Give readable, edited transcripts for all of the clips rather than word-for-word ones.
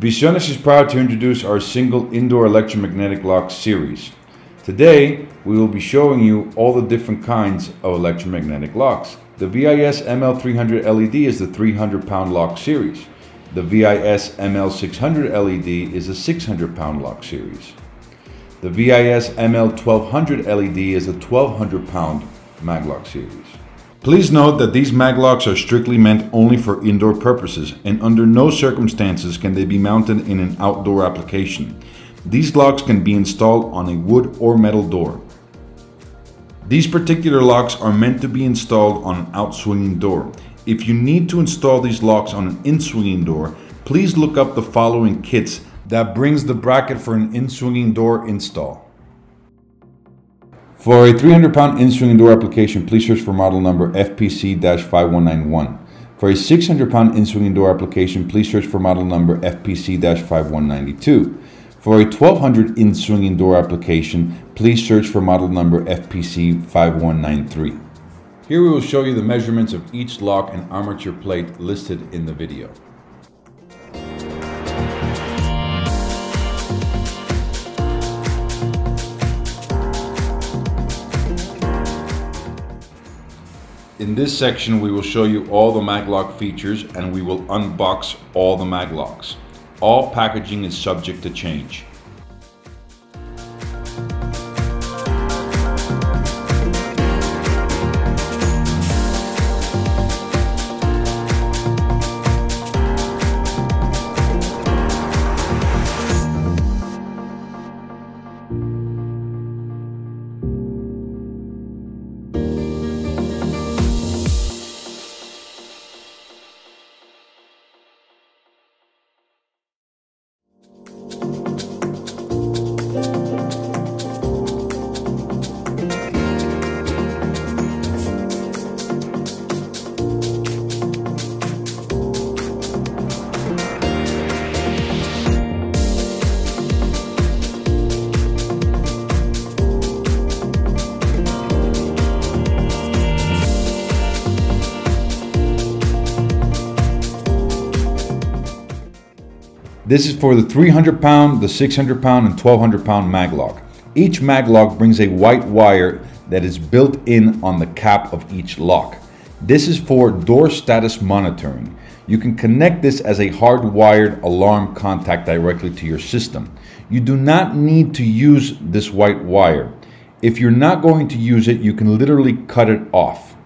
Visionis is proud to introduce our single indoor electromagnetic lock series. Today, we will be showing you all the different kinds of electromagnetic locks. The VIS-ML300LED is the 300-pound lock series. The VIS-ML600LED is a 600-pound lock series. The VIS-ML1200LED is a 1,200-pound maglock series. Please note that these maglocks are strictly meant only for indoor purposes, and under no circumstances can they be mounted in an outdoor application. These locks can be installed on a wood or metal door. These particular locks are meant to be installed on an outswinging door. If you need to install these locks on an in-swinging door, please look up the following kits that brings the bracket for an in-swinging door install. For a 300-pound in-swinging door application, please search for model number fpc-5191. For a 600-pound in-swinging door application, please search for model number fpc-5192. For a 1200 in-swinging door application, please search for model number fpc-5193. Here we will show you the measurements of each lock and armature plate listed in the video. In this section, we will show you all the maglock features and we will unbox all the maglocks. All packaging is subject to change. This is for the 300-pound, the 600-pound, and 1,200-pound maglock. Each maglock brings a white wire that is built in on the cap of each lock. This is for door status monitoring. You can connect this as a hardwired alarm contact directly to your system. You do not need to use this white wire. If you're not going to use it, you can literally cut it off.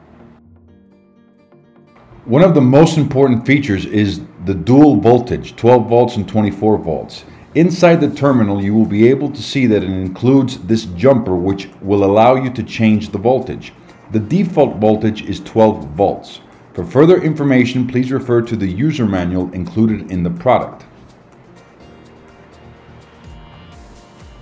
One of the most important features is the dual voltage, 12 volts and 24 volts. Inside the terminal, you will be able to see that it includes this jumper, which will allow you to change the voltage. The default voltage is 12 volts. For further information, please refer to the user manual included in the product.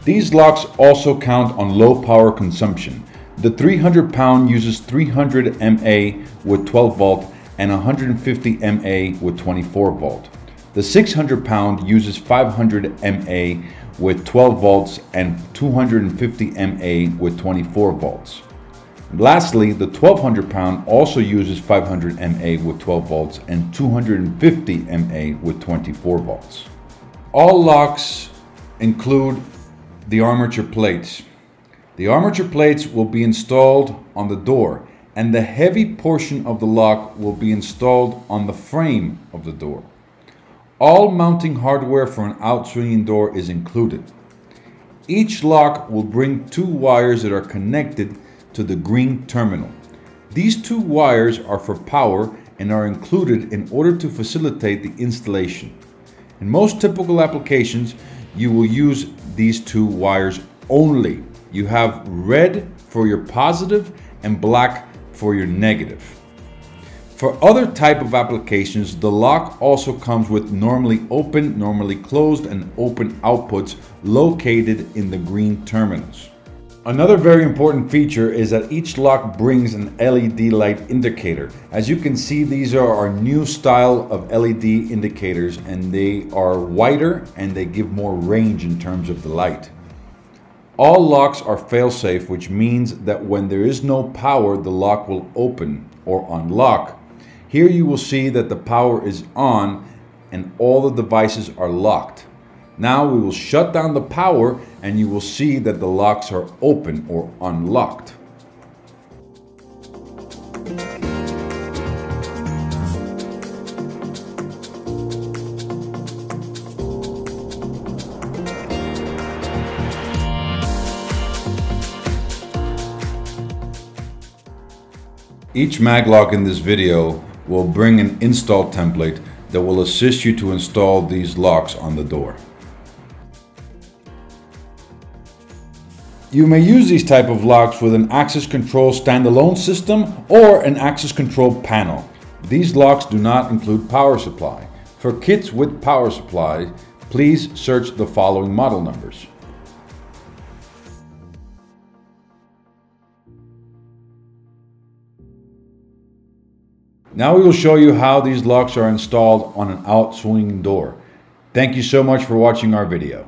These locks also count on low power consumption. The 300-pound uses 300 mA with 12 volt and 150 mA with 24 volt. The 600-pound uses 500 mA with 12 volts and 250 mA with 24 volts. Lastly, the 1200-pound also uses 500 mA with 12 volts and 250 mA with 24 volts. All locks include the armature plates. The armature plates will be installed on the door, and the heavy portion of the lock will be installed on the frame of the door. All mounting hardware for an outswinging door is included. Each lock will bring two wires that are connected to the green terminal. These two wires are for power and are included in order to facilitate the installation. In most typical applications, you will use these two wires only. You have red for your positive and black for your negative. For other type of applications, the lock also comes with normally open, normally closed, and open outputs located in the green terminals. Another very important feature is that each lock brings an LED light indicator. As you can see, these are our new style of LED indicators, and they are wider and they give more range in terms of the light. All locks are fail-safe, which means that when there is no power, the lock will open or unlock. Here you will see that the power is on and all the devices are locked. Now we will shut down the power and you will see that the locks are open or unlocked. Each maglock in this video will bring an install template that will assist you to install these locks on the door. You may use these type of locks with an access control standalone system or an access control panel. These locks do not include power supply. For kits with power supply, please search the following model numbers. Now we will show you how these locks are installed on an outswinging door. Thank you so much for watching our video.